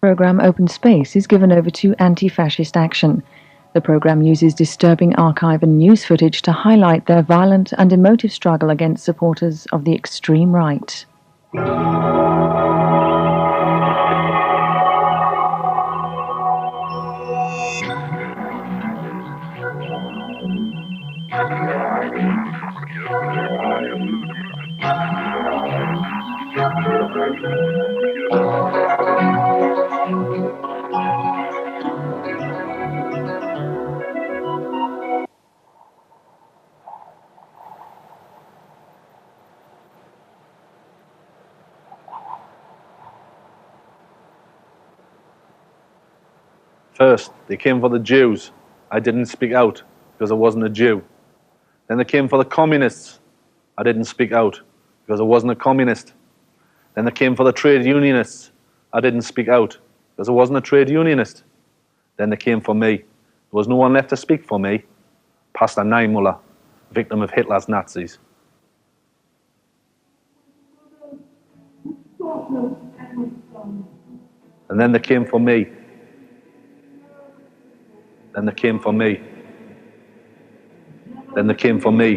programme Open Space is given over to Anti-Fascist Action. The programme uses disturbing archive and news footage to highlight their violent and emotive struggle against supporters of the extreme right. First, they came for the Jews. I didn't speak out because I wasn't a Jew. Then they came for the communists. I didn't speak out because I wasn't a communist. Then they came for the trade unionists. I didn't speak out because I wasn't a trade unionist. Then they came for me. There was no one left to speak for me. Pastor Niemöller, victim of Hitler's Nazis. And then they came for me. Then they came for me. Then they came for me.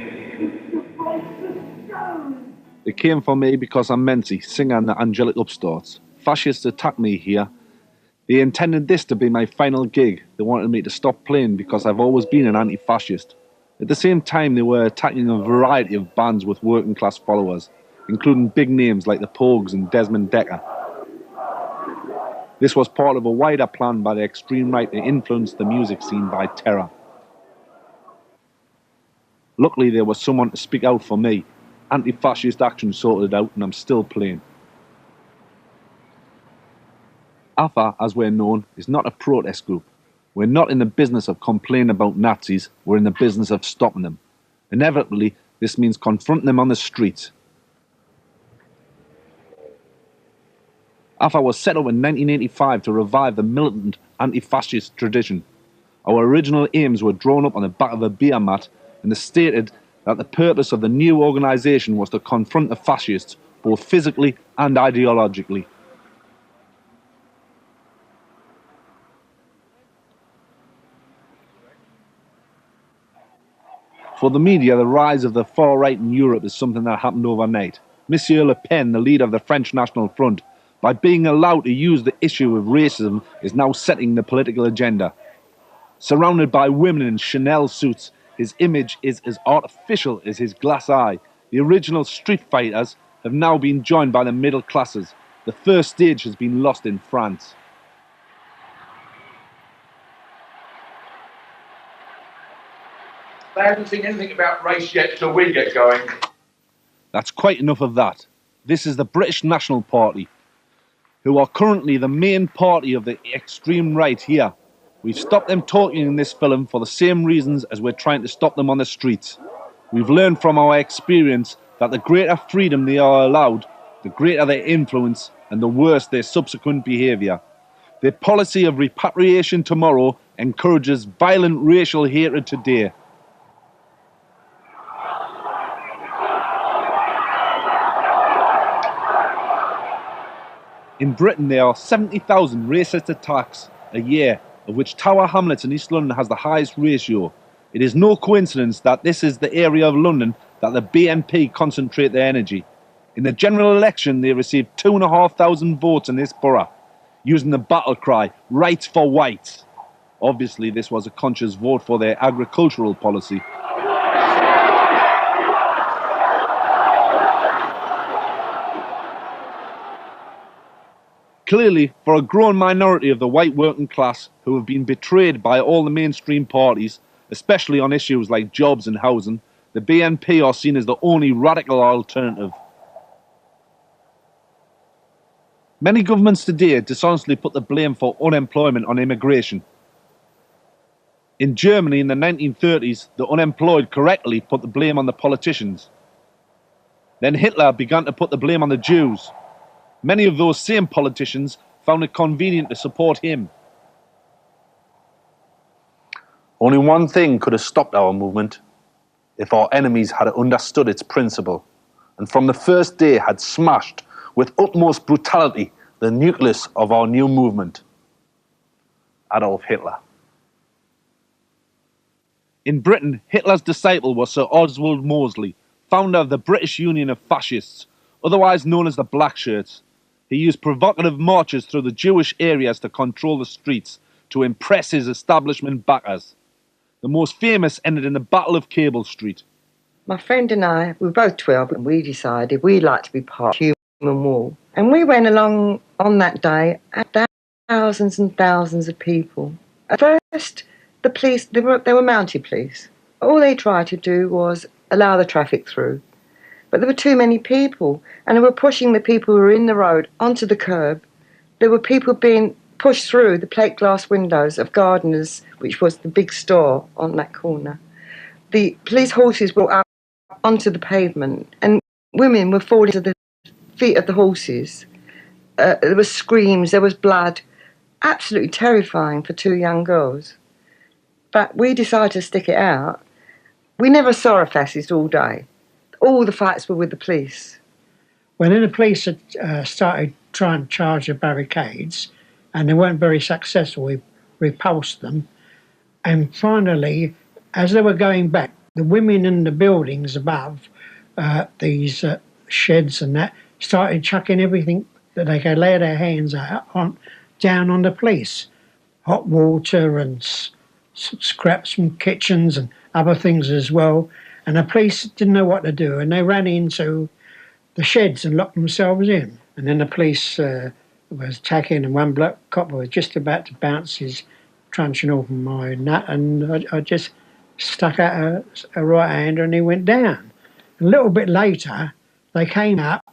They came for me because I'm Mensi, singer in the Angelic Upstarts. Fascists attacked me here. They intended this to be my final gig. They wanted me to stop playing because I've always been an anti-fascist. At the same time, they were attacking a variety of bands with working class followers, including big names like the Pogues and Desmond Dekker. This was part of a wider plan by the extreme right to influence the music scene by terror. Luckily, there was someone to speak out for me. Anti-Fascist Action sorted it out, and I'm still playing. AFA, as we're known, is not a protest group. We're not in the business of complaining about Nazis, we're in the business of stopping them. Inevitably, this means confronting them on the streets. AFA was set up in 1985 to revive the militant anti-fascist tradition. Our original aims were drawn up on the back of a beer mat, and they stated that the purpose of the new organisation was to confront the fascists, both physically and ideologically. For the media, the rise of the far right in Europe is something that happened overnight. Monsieur Le Pen, the leader of the French National Front, by being allowed to use the issue of racism, is now setting the political agenda. Surrounded by women in Chanel suits, his image is as artificial as his glass eye. The original street fighters have now been joined by the middle classes. The first stage has been lost in France. They haven't seen anything about race yet till we get going. That's quite enough of that. This is the British National Party, who are currently the main party of the extreme right here. We've stopped them talking in this film for the same reasons as we're trying to stop them on the streets. We've learned from our experience that the greater freedom they are allowed, the greater their influence and the worse their subsequent behaviour. Their policy of repatriation tomorrow encourages violent racial hatred today. In Britain, there are 70,000 racist attacks a year, of which Tower Hamlets in East London has the highest ratio. It is no coincidence that this is the area of London that the BNP concentrate their energy. In the general election, they received 2,500 votes in this borough, using the battle cry, "Rights for Whites." Obviously, this was a conscious vote for their agricultural policy. Clearly, for a growing minority of the white working class who have been betrayed by all the mainstream parties, especially on issues like jobs and housing, the BNP are seen as the only radical alternative. Many governments today dishonestly put the blame for unemployment on immigration. In Germany in the 1930s, the unemployed correctly put the blame on the politicians. Then Hitler began to put the blame on the Jews. Many of those same politicians found it convenient to support him. Only one thing could have stopped our movement: if our enemies had understood its principle, and from the first day had smashed with utmost brutality the nucleus of our new movement, Adolf Hitler. In Britain, Hitler's disciple was Sir Oswald Mosley, founder of the British Union of Fascists, otherwise known as the Blackshirts. He used provocative marches through the Jewish areas to control the streets, to impress his establishment backers. The most famous ended in the Battle of Cable Street. My friend and I, we were both 12, and we decided we'd like to be part of the human wall. And we went along on that day, at thousands and thousands of people. At first, the police, they were mounted police. All they tried to do was allow the traffic through. But there were too many people, and they were pushing the people who were in the road onto the curb. There were people being pushed through the plate glass windows of Gardeners, which was the big store on that corner. The police horses were up onto the pavement, and women were falling to the feet of the horses. There were screams, there was blood. Absolutely terrifying for two young girls. But we decided to stick it out. We never saw a fascist all day. All the fights were with the police. When then the police had started trying to charge the barricades, and they weren't very successful, we repulsed them. And finally, as they were going back, the women in the buildings above these sheds and that started chucking everything that they could lay their hands on down on the police. Hot water and scraps from kitchens and other things as well. And the police didn't know what to do, and they ran into the sheds and locked themselves in. And then the police was attacking, and one black cop was just about to bounce his truncheon off my nut, and I just stuck out a right hander and he went down. A little bit later, they came up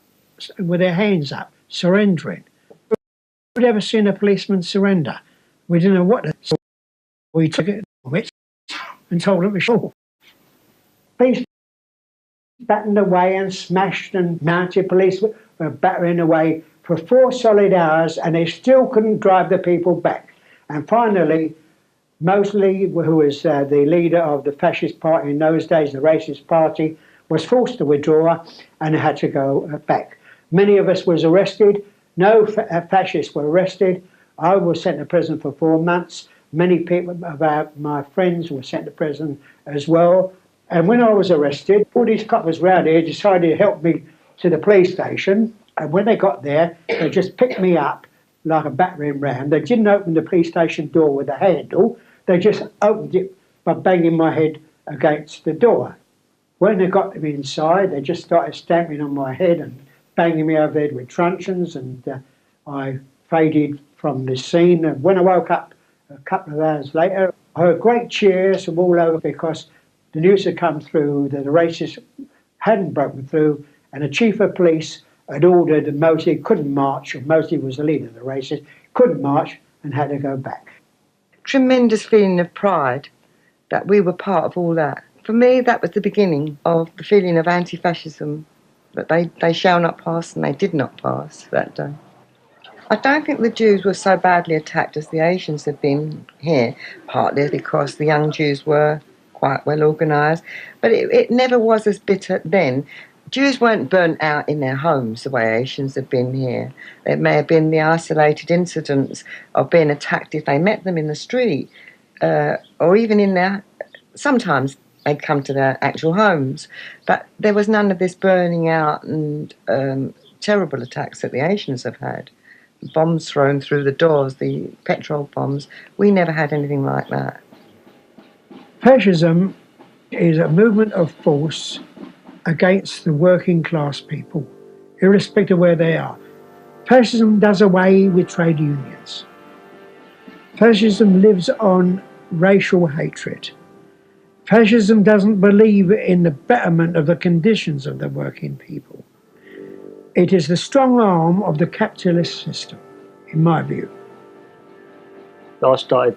with their hands up, surrendering. We'd never seen a policeman surrender. We didn't know what to do. We took it and told them to show. Police battened away and smashed, and mounted police were battering away for 4 solid hours, and they still couldn't drive the people back. And finally, Mosley, who was the leader of the fascist party in those days, the racist party, was forced to withdraw and had to go back. Many of us was arrested. No fascists were arrested. I was sent to prison for 4 months. Many people of my friends were sent to prison as well. And when I was arrested, all these coppers round here decided to help me to the police station. And when they got there, they just picked me up like a battering ram. They didn't open the police station door with a handle. They just opened it by banging my head against the door. When they got me inside, they just started stamping on my head and banging me over the head with truncheons, and I faded from the scene. And when I woke up a couple of hours later, I heard great cheers from all over, because the news had come through that the racists hadn't broken through, and the chief of police had ordered that Mosley couldn't march, or Mosley was the leader of the racists, couldn't march and had to go back. Tremendous feeling of pride that we were part of all that. For me, that was the beginning of the feeling of anti-fascism, that they shall not pass, and they did not pass that day. I don't think the Jews were so badly attacked as the Asians had been here, partly because the young Jews were quite well organised, but it never was as bitter then. Jews weren't burnt out in their homes the way Asians have been here. It may have been the isolated incidents of being attacked if they met them in the street, or even in their... Sometimes they'd come to their actual homes, but there was none of this burning out and terrible attacks that the Asians have had. Bombs thrown through the doors, the petrol bombs. We never had anything like that. Fascism is a movement of force against the working class people, irrespective of where they are. Fascism does away with trade unions. Fascism lives on racial hatred. Fascism doesn't believe in the betterment of the conditions of the working people. It is the strong arm of the capitalist system, in my view. I started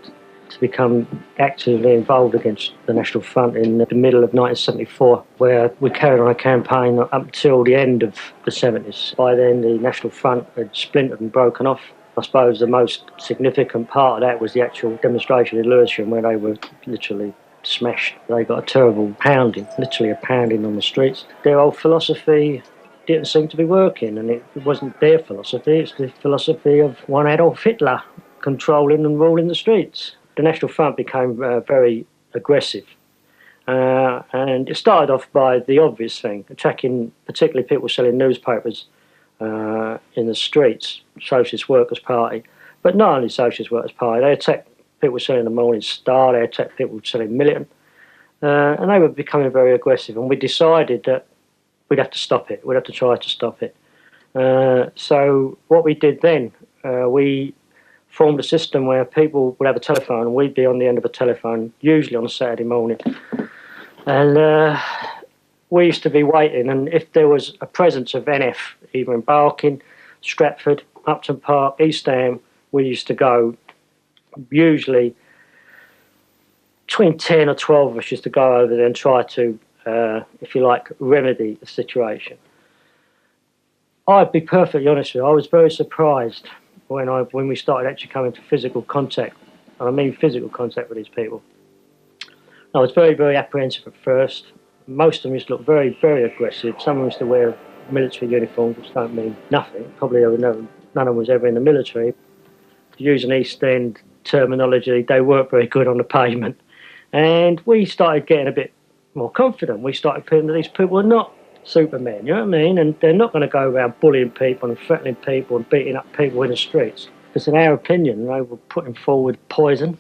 to become actively involved against the National Front in the middle of 1974, where we carried on a campaign up until the end of the 70s. By then, the National Front had splintered and broken off. I suppose the most significant part of that was the actual demonstration in Lewisham, where they were literally smashed. They got a terrible pounding, literally a pounding on the streets. Their old philosophy didn't seem to be working, and it wasn't their philosophy, it's the philosophy of one Adolf Hitler controlling and ruling the streets. The National Front became very aggressive, and it started off by the obvious thing, attacking particularly people selling newspapers in the streets, Socialist Workers' Party, but not only Socialist Workers' Party, they attacked people selling the Morning Star, they attacked people selling Militant, and they were becoming very aggressive, and we decided that we'd have to stop it, we'd have to try to stop it. So what we did then, we formed a system where people would have a telephone and we'd be on the end of a telephone, usually on a Saturday morning. And we used to be waiting, and if there was a presence of NF, either in Barking, Stratford, Upton Park, East Ham, we used to go, usually between 10 or 12 of us used to go over there and try to, if you like, remedy the situation. I'd be perfectly honest with you, I was very surprised when we started actually coming to physical contact, and I mean physical contact with these people. I was very, very apprehensive at first. Most of them used to look very, very aggressive. Some of them used to wear military uniforms, which don't mean nothing. Probably none of them was ever in the military. To use an East End terminology, they weren't very good on the pavement. And we started getting a bit more confident. We started feeling that these people are not supermen, you know what I mean? And they're not going to go around bullying people and threatening people and beating up people in the streets. Because in our opinion, they were putting forward poison.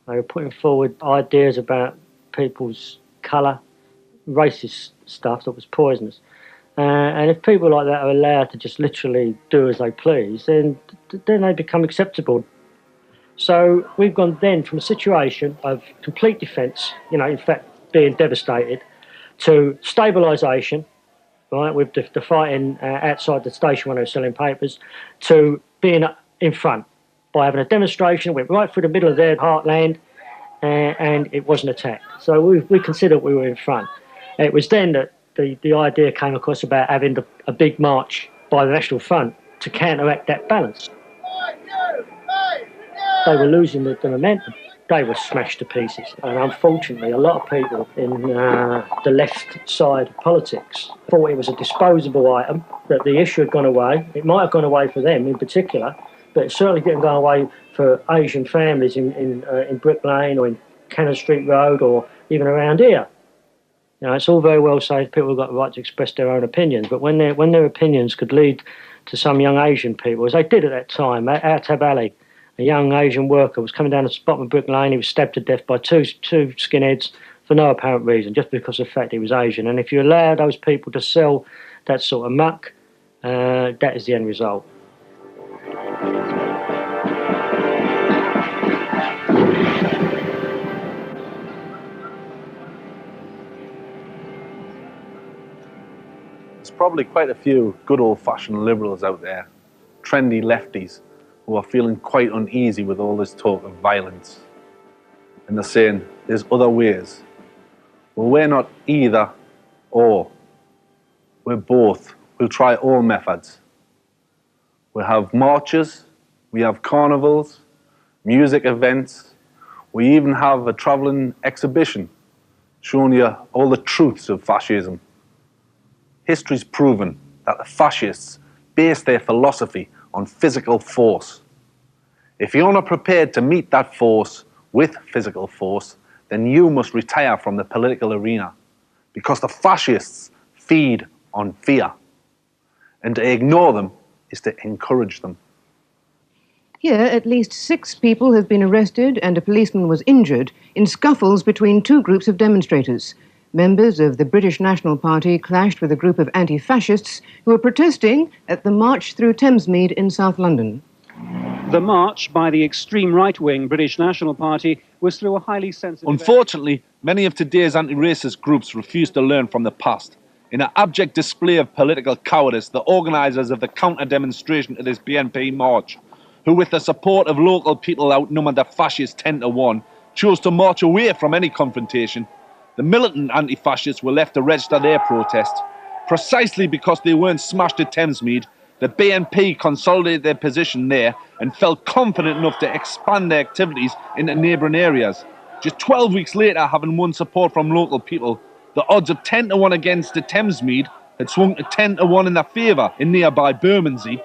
They were putting forward ideas about people's colour, racist stuff that was poisonous. And if people like that are allowed to just literally do as they please, then they become acceptable. So we've gone then from a situation of complete defence, you know, in fact, being devastated, to stabilisation, right, with the fighting outside the station when they were selling papers, to being in front by having a demonstration. Went right through the middle of their heartland, and it wasn't attacked. So we considered we were in front. And it was then that the idea came across about having a big march by the National Front to counteract that balance. They were losing the momentum. They were smashed to pieces. And unfortunately, a lot of people in the left side of politics thought it was a disposable item, that the issue had gone away. It might have gone away for them in particular, but it certainly didn't go away for Asian families in Brick Lane or in Cannon Street Road or even around here. You know, it's all very well saying people have got the right to express their own opinions, but when their opinions could lead to some young Asian people, as they did at that time, Tab Ali, a young Asian worker, was coming down the spot of Brick Lane. He was stabbed to death by two skinheads for no apparent reason, just because of the fact he was Asian. And if you allow those people to sell that sort of muck, that is the end result. There's probably quite a few good old-fashioned liberals out there, trendy lefties, who are feeling quite uneasy with all this talk of violence. And they're saying, there's other ways. Well, we're not either or. We're both. We'll try all methods. We'll have marches, we have carnivals, music events, we even have a travelling exhibition showing you all the truths of fascism. History's proven that the fascists base their philosophy on physical force. If you're not prepared to meet that force with physical force, then you must retire from the political arena, because the fascists feed on fear. And to ignore them is to encourage them. Here, at least 6 people have been arrested and a policeman was injured in scuffles between 2 groups of demonstrators. Members of the British National Party clashed with a group of anti-fascists who were protesting at the March Through Thamesmead in South London. The march by the extreme right-wing British National Party was through a highly sensitive... Unfortunately, many of today's anti-racist groups refuse to learn from the past. In an abject display of political cowardice, the organisers of the counter-demonstration to this BNP march, who with the support of local people outnumbered the fascists 10-1, chose to march away from any confrontation. The militant anti-fascists were left to register their protest. Precisely because they weren't smashed at Thamesmead, the BNP consolidated their position there and felt confident enough to expand their activities into neighbouring areas. Just 12 weeks later, having won support from local people, the odds of 10-1 against the Thamesmead had swung to 10-1 in their favour in nearby Bermondsey.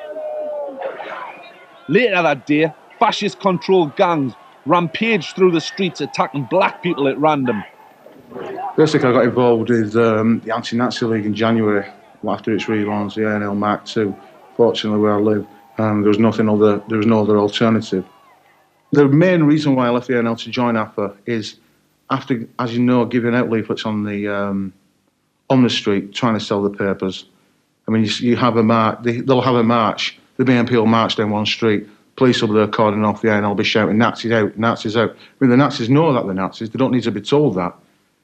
Later that day, fascist-controlled gangs rampaged through the streets attacking black people at random. Basically, I got involved with the Anti-Nazi League in January, after its relaunch, the ANL Mark II. Fortunately, where I live, there was no other alternative. The main reason why I left the ANL to join AFA is after, as you know, giving out leaflets on the street, trying to sell the papers. I mean, you have a march, they'll have a march, the BNP will march down one street, police will be there cordon off, the ANL will be shouting, Nazis out, Nazis out. I mean, the Nazis know that they're Nazis, they don't need to be told that.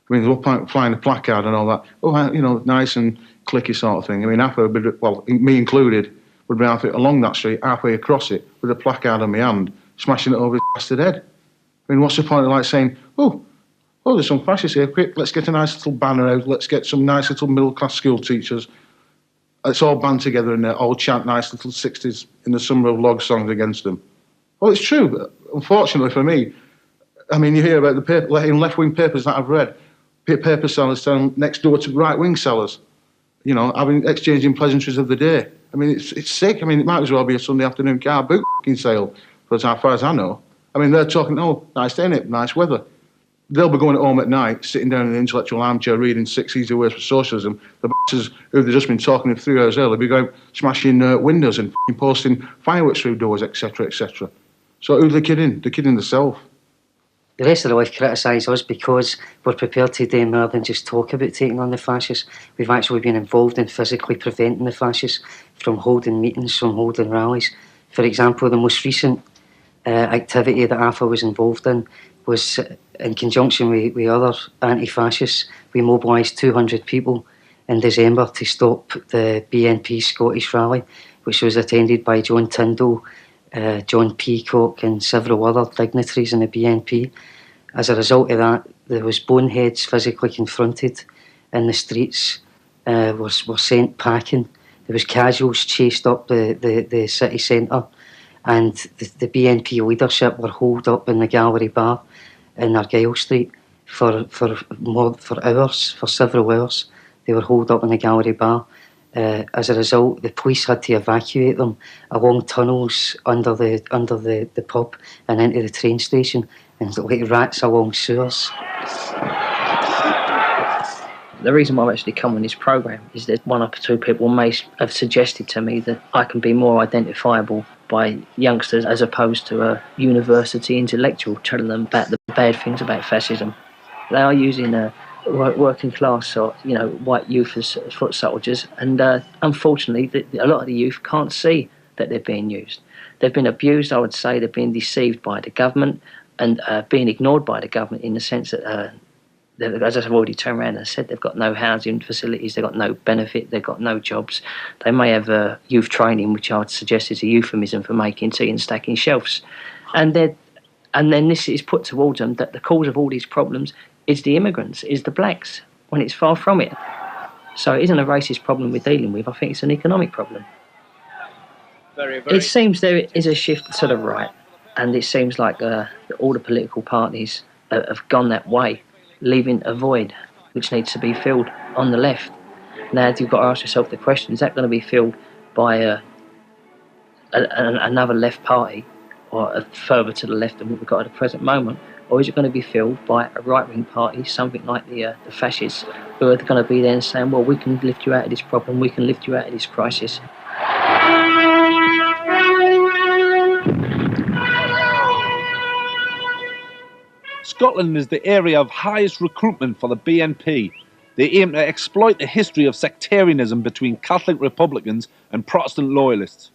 I mean, they're flying a placard and all that. Oh, you know, nice and clicky sort of thing. I mean, AFA, well, me included, would be halfway along that street, halfway across it, with a placard in my hand, smashing it over his bastard head. I mean, what's the point of like saying, oh, there's some fascists here, quick, let's get a nice little banner out, let's get some nice little middle-class school teachers. Let's all band together and all chant nice little 60s in the Summer of Log songs against them. Well, it's true, but unfortunately for me, I mean, you hear about the paper, in left-wing papers that I've read, paper sellers selling next door to right-wing sellers, you know, exchanging pleasantries of the day. I mean, it's sick. I mean, it might as well be a Sunday afternoon car boot sale, as far as I know. I mean, they're talking, oh, nice day, innit? Nice weather. They'll be going home at night, sitting down in the intellectual armchair reading 6 Easy Ways for Socialism. The bastards who they've just been talking to 3 hours earlier be going smashing windows and posting fireworks through doors, etc., etc. So who are they kidding? They're kidding themselves. The rest of the life criticise us because we're prepared to do more than just talk about taking on the fascists. We've actually been involved in physically preventing the fascists from holding meetings, from holding rallies. For example, the most recent activity that AFA was involved in was in conjunction with other anti-fascists. We mobilised 200 people in December to stop the BNP Scottish rally, which was attended by John Tyndall, John Peacock and several other dignitaries in the BNP. As a result of that, there was boneheads physically confronted in the streets, were sent packing. There was casuals chased up the city centre, and the BNP leadership were holed up in the Gallery Bar in Argyle Street for hours, for several hours. They were holed up in the Gallery Bar. As a result, the police had to evacuate them along tunnels under the pub and into the train station, and like rats along sewers. The reason why I've actually come on this programme is that one or two people may have suggested to me that I can be more identifiable by youngsters as opposed to a university intellectual telling them about the bad things about fascism. They are using working class or white youth as foot soldiers, and unfortunately a lot of the youth can't see that they're being used. They've been abused, I would say. They've been deceived by the government and being ignored by the government in the sense that as I've already turned around and said, they've got no housing facilities, they've got no benefit, they've got no jobs. They may have youth training, which I would suggest is a euphemism for making tea and stacking shelves. And then this is put towards them that the cause of all these problems is the immigrants, is the blacks, when it's far from it. So it isn't a racist problem we're dealing with, I think it's an economic problem. It seems there is a shift to the right, and it seems like all the political parties have gone that way, leaving a void which needs to be filled on the left. Now you've got to ask yourself the question, is that going to be filled by another left party, or further to the left than what we've got at the present moment, or is it going to be filled by a right-wing party, something like the fascists, who are going to be there saying, well, we can lift you out of this problem, we can lift you out of this crisis. Scotland is the area of highest recruitment for the BNP. They aim to exploit the history of sectarianism between Catholic Republicans and Protestant loyalists.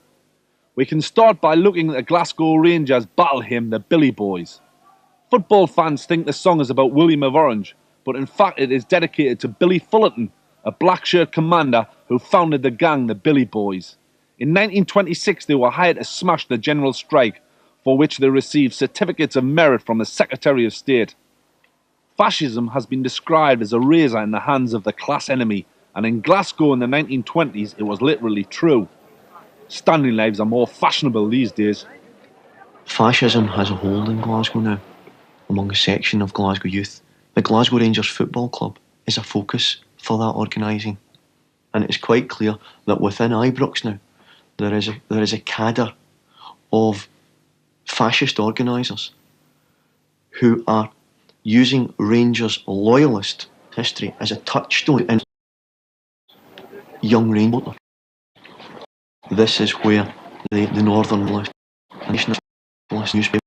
We can start by looking at the Glasgow Rangers battle hymn, the Billy Boys. Football fans think the song is about William of Orange, but in fact it is dedicated to Billy Fullerton, a Blackshirt commander who founded the gang, the Billy Boys. In 1926 they were hired to smash the general strike, for which they received certificates of merit from the Secretary of State. Fascism has been described as a razor in the hands of the class enemy, and in Glasgow in the 1920s it was literally true. Standing lives are more fashionable these days. Fascism has a hold in Glasgow now, among a section of Glasgow youth. The Glasgow Rangers Football Club is a focus for that organising. And it's quite clear that within Ibrox now, there is a cadre of fascist organisers who are using Rangers loyalist history as a touchstone in young Rangers. This is where the Northern List and nationalist newspapers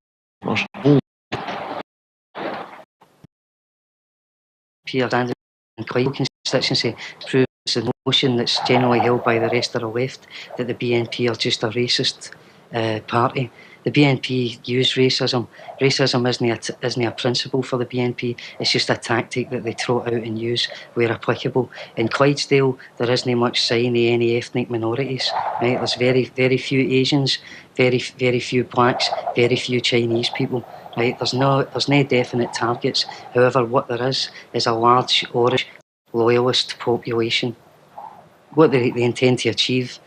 Peers and in Clyde constituency proves the notion that's generally held by the rest of the left that the BNP are just a racist party. The BNP use racism. Racism isn't a principle for the BNP. It's just a tactic that they trot out and use where applicable. In Clydesdale, there isn't much sign of any ethnic minorities. Right? There's very few Asians, very few blacks, very few Chinese people. Right? There's no definite targets. However, what there is a large Irish loyalist population. What they intend to achieve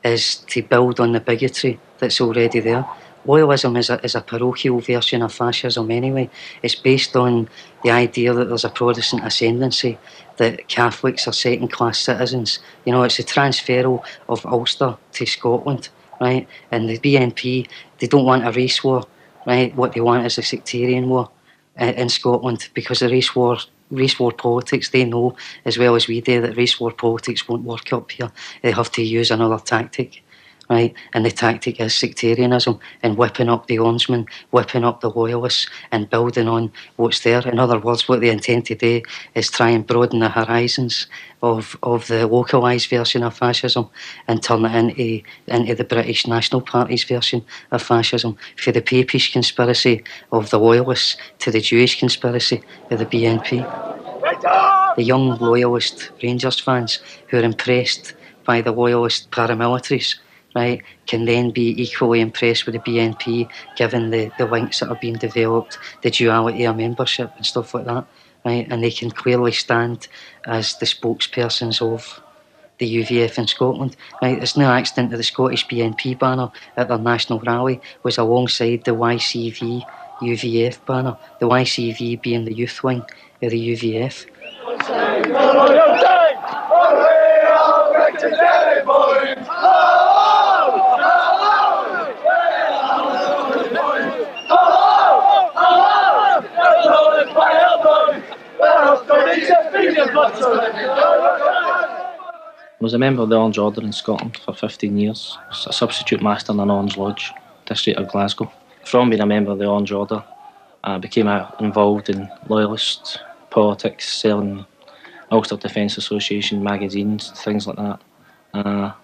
is to build on the bigotry that's already there. Loyalism is a parochial version of fascism anyway. It's based on the idea that there's a Protestant ascendancy, that Catholics are second-class citizens. You know, it's the transferal of Ulster to Scotland, right? And the BNP, they don't want a race war, right? What they want is a sectarian war in Scotland, because the race war politics, they know as well as we do that race war politics won't work up here. They have to use another tactic. Right? And the tactic is sectarianism and whipping up the Ormsmen, whipping up the loyalists and building on what's there. In other words, what they intend to do is try and broaden the horizons of the localised version of fascism and turn it into the British National Party's version of fascism, for the Papish conspiracy of the loyalists to the Jewish conspiracy of the BNP. The young loyalist Rangers fans who are impressed by the loyalist paramilitaries, right, can then be equally impressed with the BNP, given the links that are being developed, the duality of membership and stuff like that, right, and they can clearly stand as the spokespersons of the UVF in Scotland, right. It's no accident that the Scottish BNP banner at their national rally was alongside the YCV UVF banner, the YCV being the youth wing of the UVF. I was a member of the Orange Order in Scotland for 15 years. I was a substitute master in an Orange Lodge, district of Glasgow. From being a member of the Orange Order, I became involved in loyalist politics, selling Ulster Defence Association magazines, things like that. I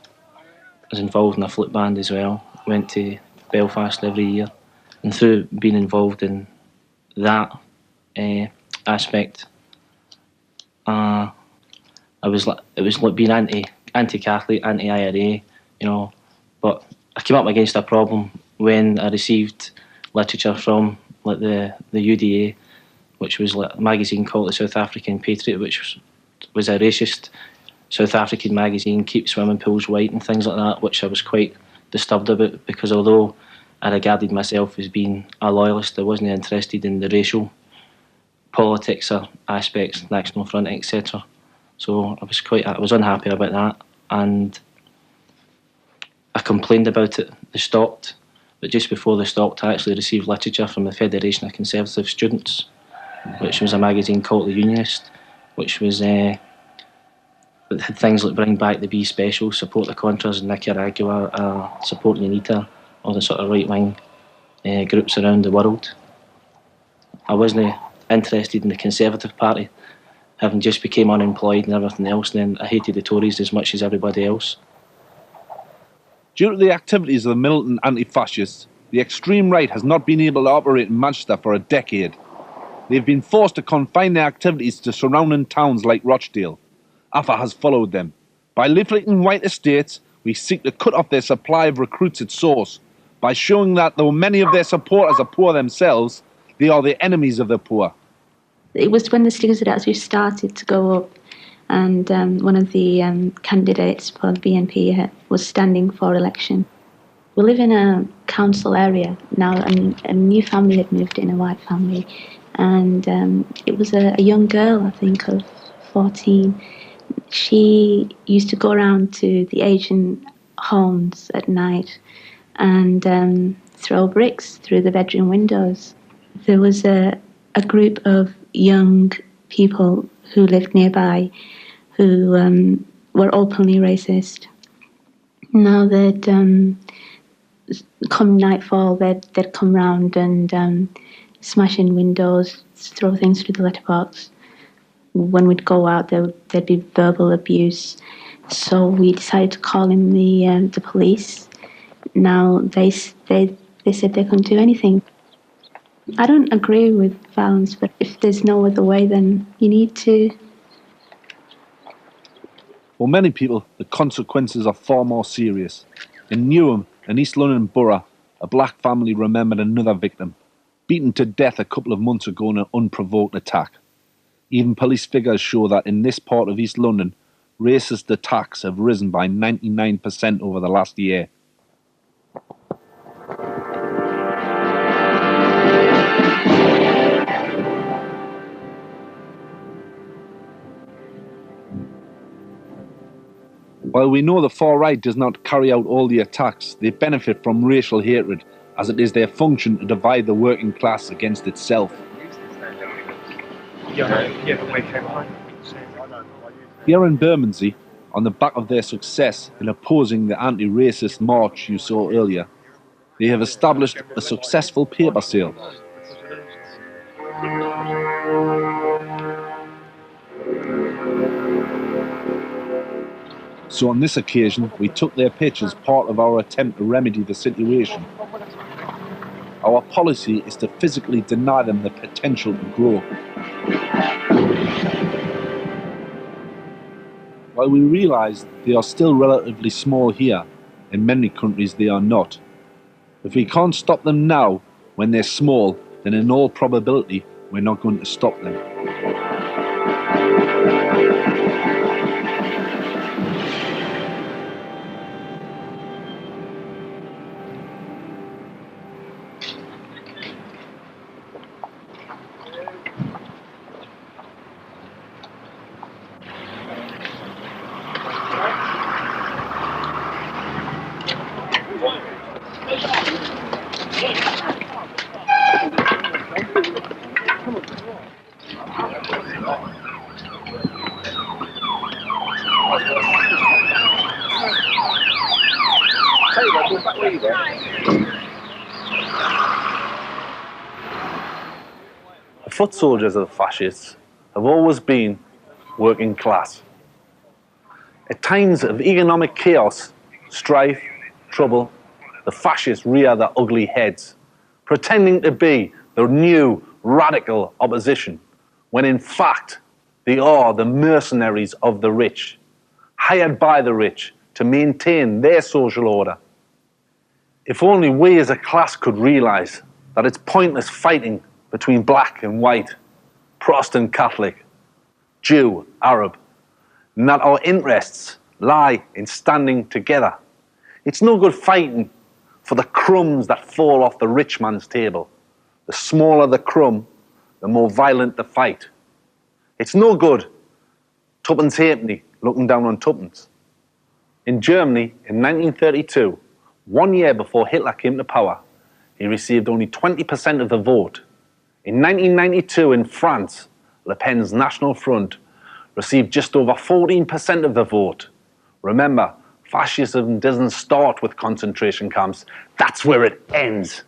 was involved in a flute band as well, went to Belfast every year. And through being involved in that aspect, it was like being anti-Catholic, anti-IRA, you know. But I came up against a problem when I received literature from like the UDA, which was like a magazine called the South African Patriot, which was a racist South African magazine, keep swimming pools white and things like that, which I was quite disturbed about, because although I regarded myself as being a loyalist, I wasn't interested in the racial politics or aspects, National Front, etc. So I was unhappy about that, and I complained about it. They stopped, but just before they stopped, I actually received literature from the Federation of Conservative Students, which was a magazine called The Unionist, which was it had things like Bring Back the B Special, Support the Contras in Nicaragua, Support UNITA, all the sort of right-wing groups around the world. I wasn't interested in the Conservative Party, having just became unemployed and everything else, and then I hated the Tories as much as everybody else. Due to the activities of the militant anti-fascists, the extreme right has not been able to operate in Manchester for a decade. They've been forced to confine their activities to surrounding towns like Rochdale. AFA has followed them. By leafleting white estates, we seek to cut off their supply of recruits at source, by showing that though many of their supporters are poor themselves, they are the enemies of the poor. It was when the stickers had actually started to go up, and one of the candidates for the BNP was standing for election. We live in a council area now, and a new family had moved in, a white family, and it was a young girl, I think of 14, She used to go around to the Asian homes at night and throw bricks through the bedroom windows. There was a group of young people who lived nearby who were openly racist. Now they'd come nightfall, they'd come round and smash in windows, throw things through the letterbox. When we'd go out, there'd be verbal abuse. So we decided to call in the police. Now they said they couldn't do anything. I don't agree with violence, but if there's no other way, then you need to. For many people, the consequences are far more serious. In Newham, an East London borough, a black family remembered another victim, beaten to death a couple of months ago in an unprovoked attack. Even police figures show that in this part of East London, racist attacks have risen by 99% over the last year. While we know the far right does not carry out all the attacks, they benefit from racial hatred, as it is their function to divide the working class against itself. Here in Bermondsey, on the back of their success in opposing the anti-racist march you saw earlier, they have established a successful paper sale. So on this occasion, we took their pitch as part of our attempt to remedy the situation. Our policy is to physically deny them the potential to grow. While we realise they are still relatively small here, in many countries they are not. If we can't stop them now, when they're small, then in all probability, we're not going to stop them. The foot soldiers of the fascists have always been working class. At times of economic chaos, strife, trouble, the fascists rear their ugly heads, pretending to be the new radical opposition, when in fact they are the mercenaries of the rich, hired by the rich to maintain their social order. If only we as a class could realise that it's pointless fighting between black and white, Protestant, Catholic, Jew, Arab, and that our interests lie in standing together. It's no good fighting for the crumbs that fall off the rich man's table. The smaller the crumb, the more violent the fight. It's no good tuppence halfpenny looking down on tuppence. In Germany, in 1932, 1 year before Hitler came to power, he received only 20% of the vote. In 1992, in France, Le Pen's National Front received just over 14% of the vote. Remember, fascism doesn't start with concentration camps. That's where it ends.